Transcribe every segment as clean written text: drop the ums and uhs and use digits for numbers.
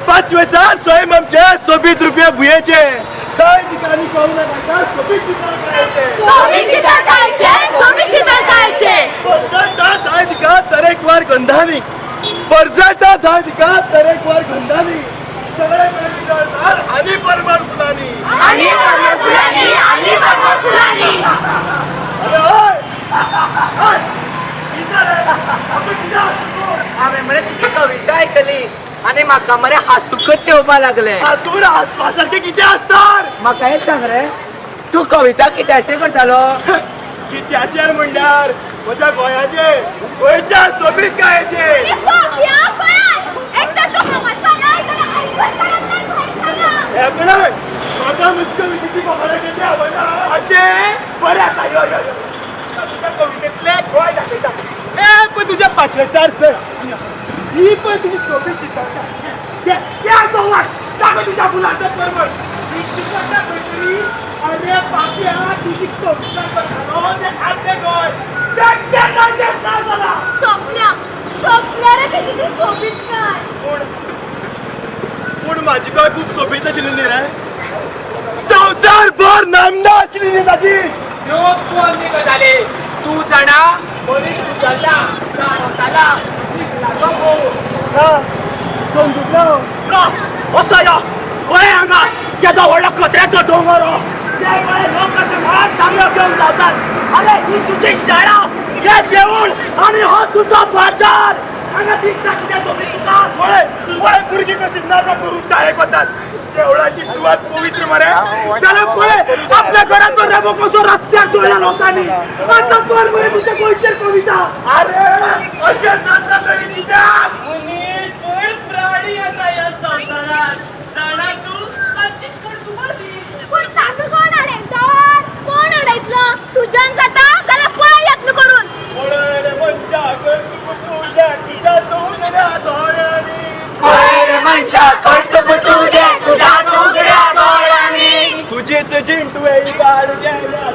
पाचवेचार स्वयं आमचे सोबीत रुपये भुयेचे काही ठिकाणी पाहू नका सोबीत दहा दिका तरेकवार गंधानी परजाटा दहा दिका तरेकवार गंधानी सगळे आणि परमार फुलानी कविता ऐकली आणि म्हाका मरे हासूकच येवपा लागले. हातून हसपासारखे किती असतात म्हाका एक सांग रे, तू कविता कित्याचेर करतालो? कित्याचेर म्हणल्यार म्हज्या गोंयाचे गोंयच्या सोबीत गायचे. म्हाका नुस्तें विचिची कवितेची आवडना अशें बरें आसा. यो यो यो तुज्या कवितेतले गोंय दाखयता. ए पण तुज्या पाचवेचार सर ही पण तुम्ही सोबीत शिकवता. दाखव तुझ्या मुलांचं परमळ अरे पाप्या तुझी कविता बघालो ते खाते गोय सत्यानाशच ना झाला. सोपल्या रे ते किती सोबीत काय. पूण माझी गोय खूप सोबीत आशिल्ली न्ही रे. संवसार भर नामना आशिल्ली न्ही ताची. ह्यो कोण न्ही गजाली. तू जाणा मनीस उजळटा जाणवताला शिकला असो यो वय हांगा केदो व्हडलो कचऱ्याचो डोंगर ते लोक कशे घाट चांगलो घेवन जातात. अरे ही तुझी शाळा हे देऊळ आणि हो तुझो बाजार. हांगा दिसता कितें सोबीत वय भुरगीं कशी नाटक करून शाळेक वतात. देवळाची सुवात पवित्र मरे जाल्यार पळय आपल्या घराचो रेबो कसो रस्त्यार सोडला लोकांनी. आता पर मरे तुझ्या गोंयचेर कविता. अरे अशें जाता तरी कित्याक मनीस पळय प्राणी आसा ह्या संवसारात. जाणा तू तांचीच कोण तुमली. पण ताका कोण हाडयता? कोण हाडयतलो? तुज्यान जाता जाल्यार पळय यत्न करून. पळय रे मनशा कर्तुक तुझ्या तुझ्या चोगड्या दोळ्यांनी. पळय रे मनशा कर्तुक तुझे तुझ्या चोगड्या दोळ्यांनी. तुझीच जिंटवे बाळ गेल्या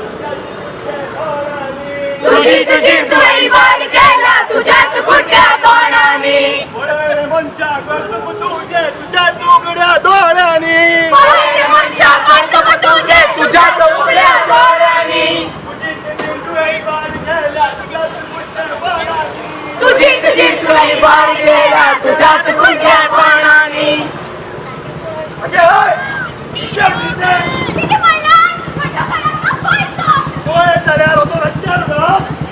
तुझीच जिंतूय वाड केला तुझ्याच कुट्या तोंडानी. पळय रे मनशा कर्तुक तुझे तुझ्या चोगड्या दोळ्यांनी. पळय रे मनशा कर्तुक तुझे तुझ्या चोगड्या दोळ्यांनी. तुझीच जिंटवे बाळ गेल्या तुझ्याच कुट्या दोळ्यांनी. तुझीच जिंतूय वाड केला तुझ्याच कुट्या तोंडानी. किती म्हणलं? माझ्या घरातला पळतो. गोय जाल्यार असो रस्त्यार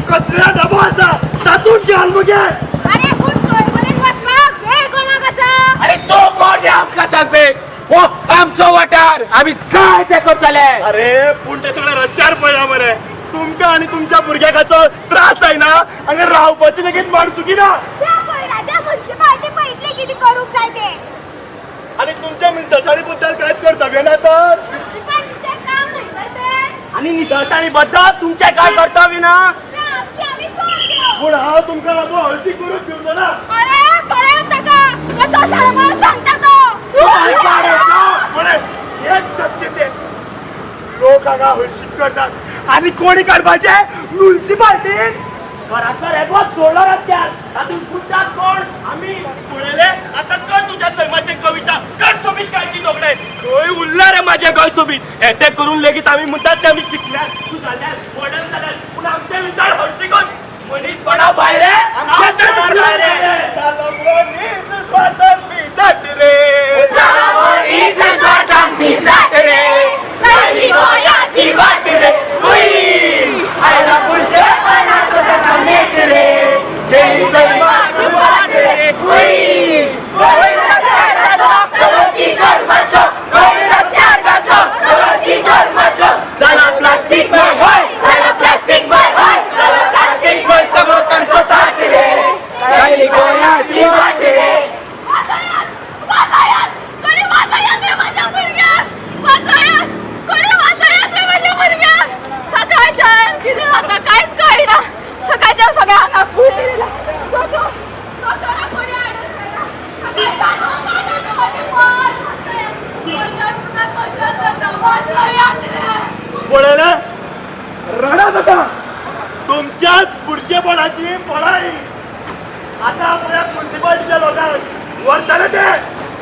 कचऱ्या डबो आसा तातूंत घाल मुगे. अरे खूप सोयीवरील बसला वेळ कोणा कसा. अरे तो कोण रे आमकां सांगपी? हो आमचो वाठार, आम्ही काय ते करतले. अरे पूण ते सगळे रस्त्यार पडला मरे. तुमकां आणि तुमच्या भुरग्याचो त्रास जायना हांगा रावपाची लेगीत माड चुकीना. त्या पळयल्या म्युनिसिपालिटी पळयतले किती करूंक जाय ते. आणि तुमच्या नितळसाणी बद्दल कांयच कर्तव्य ना तर. म्युनिसिपालिटीचें काम न्हय तर तें. आणि नितळसाणी बद्दल तुमचे काय कर्तव्य ना. तें आमची आमी पळयतलो. पूण हांव तुमकां लागून हळशी करून दिवचो ना. अरे पळय ताका. कसो शाळा सांगता तो. हेच सत्य ते. लोक हांगा हळशीक करतात आणि कोणी करपाचे म्युनिसिपालिटीन घरातलो रेबो सोडलो रस्त्यार. तातूंत कुट्टात कोण आमी पळयले. आता कर तुझ्या सैमाचे कविता कर सोबीत काळजी दोगडे. खंय उरला रे म्हाजे गोंय सोबीत. हें करून लेगीत आमी म्हणटात ते आमी शिकल्यार सुजाल्यार मॉडर्न जाल्यार पूण आमचे विचार हळशिकोन मनीसपणा भायर रे आमच्या भायर रे. चालो मनीस स्वार्थान पिसाट रे. चालो मनीस स्वार्थान पिसाट रे. लागली गोंयाची वाट रे. हुई आयला पुरुषपणाचो जसा नेट रे. गेली सैमाची वाट रे. हुई गोंय रस्त्यार घातलो सगळी कर्माचो. गोंय रस्त्यार घातलो सगळी कर्माचो. झाला प्लास्टिक बाय होय झाला प्लास्टिक बाय होय झाला प्लास्टिक बाय सगळं तांचो ताट रे. लागली गोंयाची वाट रे. वाजयात कोणी वाजयात रे माझ्या भुरग्याक. वाजयात कोणी वाजयात रे माझ्या भुरग्याक. सकाळच्यान कितें जाता कांयच कळना. सकाळच्या सगळ्या हांगा फुडें बोलाची पळाई आता आपल्या म्युन्सिपालिटीच्या लोकांक वरताले ते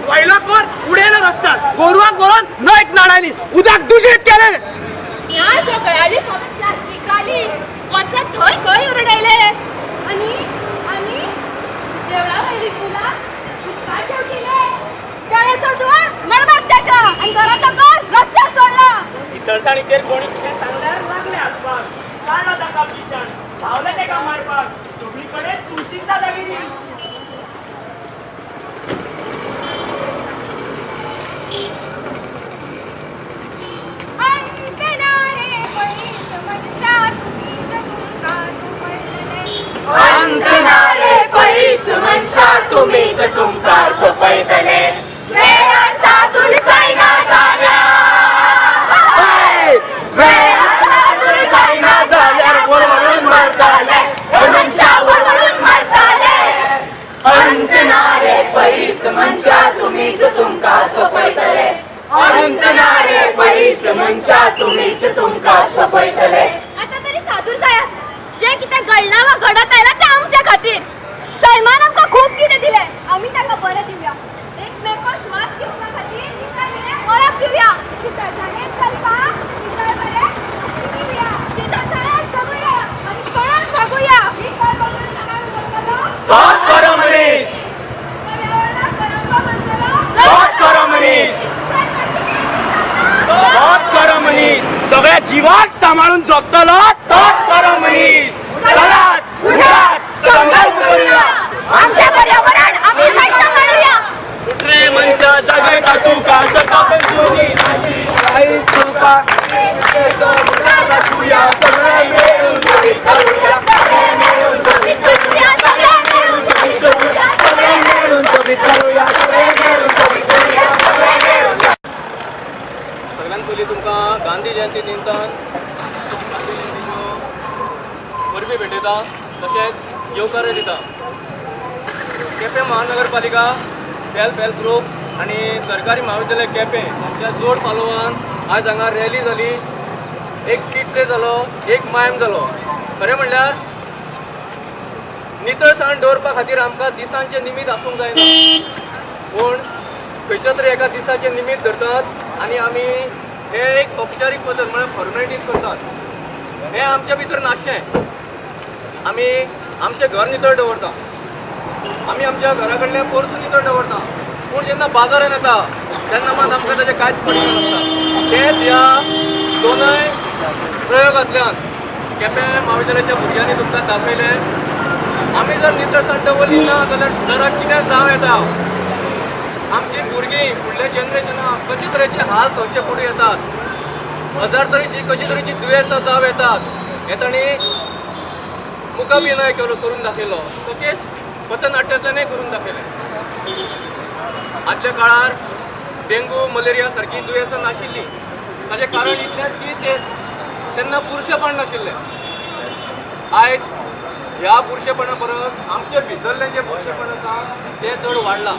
वयला कोर उडेलच असतात गोरवांक करून न एक नाडांनी उदक दूषित केले ह्या सगळ्याली फक्त प्लास्टिक आली वचत थंय खंय उरडयले आणि आणि देवळा वयली फुला उदका ठेवले तळ्याचो दुवार मडबाक टाका आणि घराचो घर रस्त्यार सोडला नितळसाणीचेर कोणी कितें सांगल्यार लागले आसपाक काडला ताका भीषण धावले तेका मारपाक सगळीकडे तुळशीच दादागिरी अंतनारे पैस मनशा तुम्हीच तुमका सोपयतले वेळार साधूर जायना जाल्यार वळवळून मारताले मनशा वळवळून मारताले अंतनारे पैस मनशा तुम्हीच तुमका सोपयतले अंतनारे पैस मनशा तुम्हीच तुमका सोपयतले आता तरी सादूर जायात जे कितें घडला वा घडत आयला ते आमच्या खातीर सैमान आमकां खूब कितें दिलें आमी ताका बरें दिवया एकमेकांक श्वास घेवपा खातीर नितळ बरें ओळख दिवया शितळसाणेक चलपाक नितळ बरें दिवया नितळसाणेक जगुया आनी कोणाक जगुया नितळ बरें सकाळी बसतलो तोच खरो मनीस तोच खरो मनीस तोच खरो मनीस सगळ्या जीवाक सांभाळून जगतलो तोच खरो मनीस चलात उठात संकल्प करूया आमच्या पर्यावरण आमी सांभाळूया कुठले मनशा जगता तुका सकाळ सोनी नाही काही तुका करूया सगळे मिळून सोबीत करूया सगळे मिळून सोबीत करूया सगळे मिळून सोबीत करूया सगळे मिळून सोबीत करूया सगळे मिळून सोबीत करूया सगळे मिळून सगळ्यांत पयलीं तुमकां गांधी जयंती निमतान गांधी जयंतीच्यो वरवीं भेटयता तशेंच येवकार दिता केपें महानगरपालिका सेल्फ हेल्प ग्रूप आनी सरकारी महाविद्यालय केपें हांच्या जोड पालोवान आज हांगा रॅली जाली एक स्ट्रीट प्ले जालो एक मायम जालो खरें म्हणल्यार नितळसाण दवरपा खातीर आमकां दिसांचें निमीत आसूंक जायना पूण खंयच्या तरी एका दिसाचें निमीत धरतात आनी आमी हे एक औपचारीक पद्दत म्हळ्यार फॉर्मेलिटीज करतात हें आमच्या भितर नासचें आमी आमचें घर नितळ दवरता आमी आमच्या घरा कडल्यान परतून नितळ दवरता पूण जेन्ना बाजारान येता तेन्ना मात आमकां ताचें कांयच पडिल्लें नासता तेच ह्या दोनय प्रयोगांतल्यान केपें महाविद्यालयाच्या भुरग्यांनी तुमकां दाखयलें आमी जर नितळसाण दवरली ना जाल्यार घराक कितें जावं येता आमची भुरगीं फुडल्या जनरेशनाक कशे तरेचे हाल सोंसचे फुडें येतात हजार तरेची कशी तरेची दुयेंसां जावं येतात हें तांणी मुखाभिनय करून दाखयलो तशेंच पथनाट्यातल्यानय करून दाखयलें आदल्या काळार डेंगू मलेरिया सारकी दुयेंसां नाशिल्लीं ताचें कारण इतलेंच की ते तेन्ना पुरुशपण नाशिल्लें आयज ह्या पुरुशपणा परस आमचे भितरलें जें पुरुशपण आसा तें चड वाडलां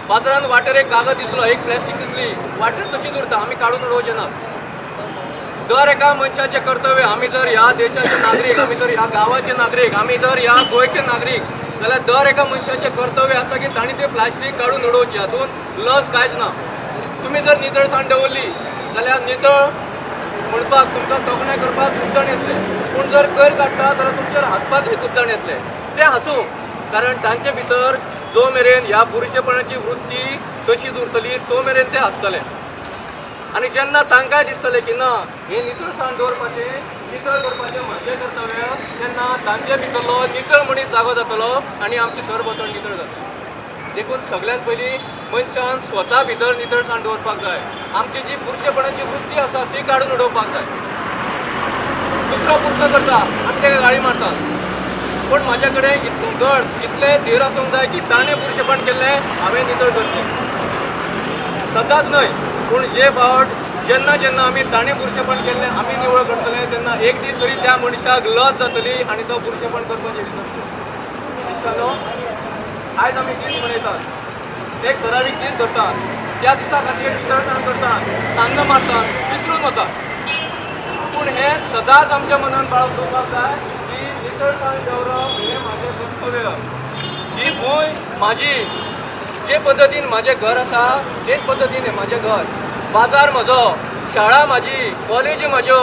बाजारांत वाटेर एक कागद दिसलो एक प्लास्टीक दिसली वाटेर तशीच उरता आमी काडून उडोवचें ना दर एका मनशाचें कर्तव्य आमी जर ह्या देशाचे नागरीक आमी जर ह्या गांवाचे नागरीक आमी जर ह्या गोंयचे नागरीक जाल्यार दर एका मनशाचें कर्तव्य आसा की तांणी तें प्लास्टीक काडून उडोवची हातूंत लज कांयच ना तुमी जर नितळसाण दवरली जाल्यार नितळ म्हणपाक तुमकां तोखणाय करपाक खूब जाण येतले पूण जर कोयर काडटा जाल्यार तुमचेर हांसपाकूय खूब जाण येतले ते हांसूं कारण तांचे भितर जो मेरेन ह्या पुरुशपणाची वृत्ती तशीच उरतली तो मेरेन ते हांसतले आनी जेन्ना तांकांय दिसतलें की ना हें नितळसाण दवरपाचें नितळ करपाचें म्हजें कर्तव्य तेन्ना तांचे भितरलो नितळ मनीस जागो जातलो आनी आमची सरभोंवतण नितळ जातली देखून सगळ्यांत पयलीं मनशान स्वता भितर नितळसाण दवरपाक जाय आमची जी पुरुशपणाची वृत्ती आसा ती काडून उडोवपाक जाय दुसरो पुरुष करता आमी ताका गाळी मारतात पूण म्हाज्या कडेन इतलें घड इतलें धीर आसूंक जाय की ताणें पुरुशपण केल्लें हांवें नितळ करचें सदांच न्हय पूण जे फावट जेन्ना जेन्ना आमी ताणें पुरुशपण केल्लें आमी निवळ करतले तेन्ना एक दीस तरी त्या मनशाक लज जातली आनी तो पुरुशपण करपाचें दिसतलो आयज आमी दीस मनयतात एक ठरावीक दीस धरतात त्या दिसा खातीर नितळसाण करतात सान्न मारतात विसरून वतात पूण हें सदांच आमच्या मनान बाळगून दवरपाक जाय की नितळसाण दवरप हें म्हाजें कर्तव्य. ही भूंय म्हाजी. जे पद्दतीन म्हाजें घर आसा तेच पद्दतीन हें म्हाजें घर. बाजार म्हजो, शाळा म्हाजी, कॉलेजी म्हाज्यो,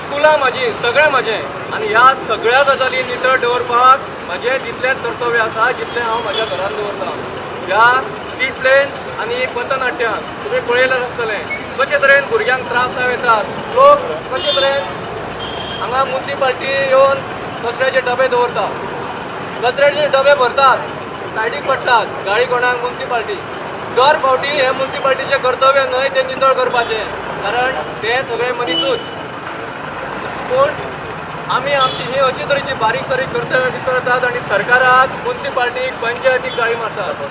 स्कुलां म्हाजी, सगळें म्हाजें. आनी ह्या सगळ्या गजाली नितळ दवरपाक म्हाजें तितलेंच कर्तव्य आसा जितलें हांव म्हाज्या घरान दवरतां. ह्या स्ट्रीट प्लेन आनी पथनाट्यान तुमी पळयलें आसतलें कशे तरेन भुरग्यांक त्रास जावं येतात. लोक कशे तरेन हांगा म्युनिसिपाल्टी येवन कचऱ्याचे डबे दवरतात, कचऱ्याचे डबे भरतात, सायडीक पडटात, गाळी कोणाक म्युनिसिपाल्टी. दर फावटी हें म्युनिसिपाल्टीचें कर्तव्य न्हय तें नितळ करपाचें, कारण ते सगळे मनीसूच. पूण आमी आमची ही अशी तरेची बारीक सारीक कर्तव्य विसरतात आनी सरकाराक, म्युनिसिपाल्टीक, पंचायतीक गाळी मारतात,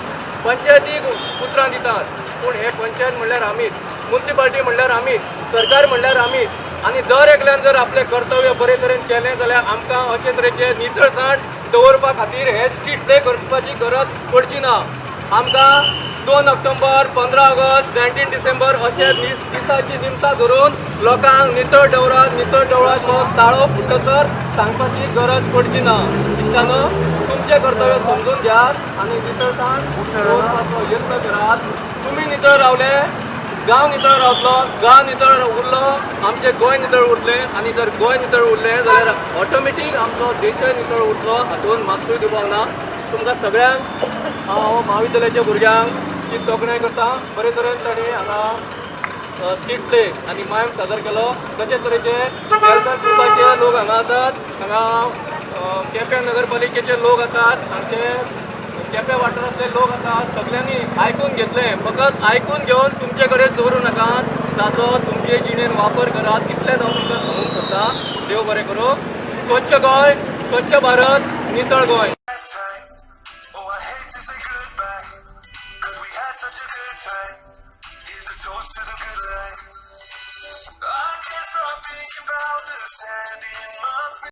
पंचायतीक उतरां दितात. पूण हे पंचायत म्हणल्यार आमीच, म्युनिसिपाल्टी म्हणल्यार आमीच, सरकार म्हणल्यार आमीच. आनी दर एकल्यान जर आपलें कर्तव्य बरे तरेन केलें जाल्यार आमकां अशे तरेचे नितळसाण दवरपा खातीर हे स्ट्रीट प्ले करपाची गरज पडची ना. आमकां 2 ऑक्टोबर, 15 ऑगस्ट, 19 डिसेंबर अशे दिसाची निमतां धरून लोकांक नितळ देवळाचो ताळो फुटसर सांगपाची गरज पडची ना. दिसतानो तुमचें कर्तव्य समजून घेयात आनी नितळसाण दवरपाचो यत्न करात. तुमी नितळ रावले, गांव नितळ रावतलो, गांव नितळ उरलो, आमचें गोंय नितळ उरलें. आनी जर गोंय नितळ उरलें जाल्यार ऑटोमॅटीक आमचो देशय नितळ उरतलो, हातून मात्तूय दुबाव ना. तुमकां सगळ्यांक हांव महाविद्यालयाच्या भुरग्यांक जी तोखणाय करता. बरे तरेन ताणी हांगा स्ट्रीट प्ले आनी मायम सादर केलो. तशे तरेचे वेलफेअर ग्रुपाचे लोक हांगा आसात, हांगा केपें नगरपालिकेचे लोक आसात, हांगचे केपें वाठारांतले लोक आसात. सगळ्यांनी आयकून घेतलें. फकत आयकून घेवन तुमचे कडेन दवरूं नाकात, ताचो तुमचे जिणेन वापर करात. इतलेंच हांव तुमकां सांगूंक सोदतां. देव बरें करूं. स्वच्छ गोंय, स्वच्छ भारत, नितळ Goa. Here's a toast to the good life. I can't stop thinking about the sand in my feet.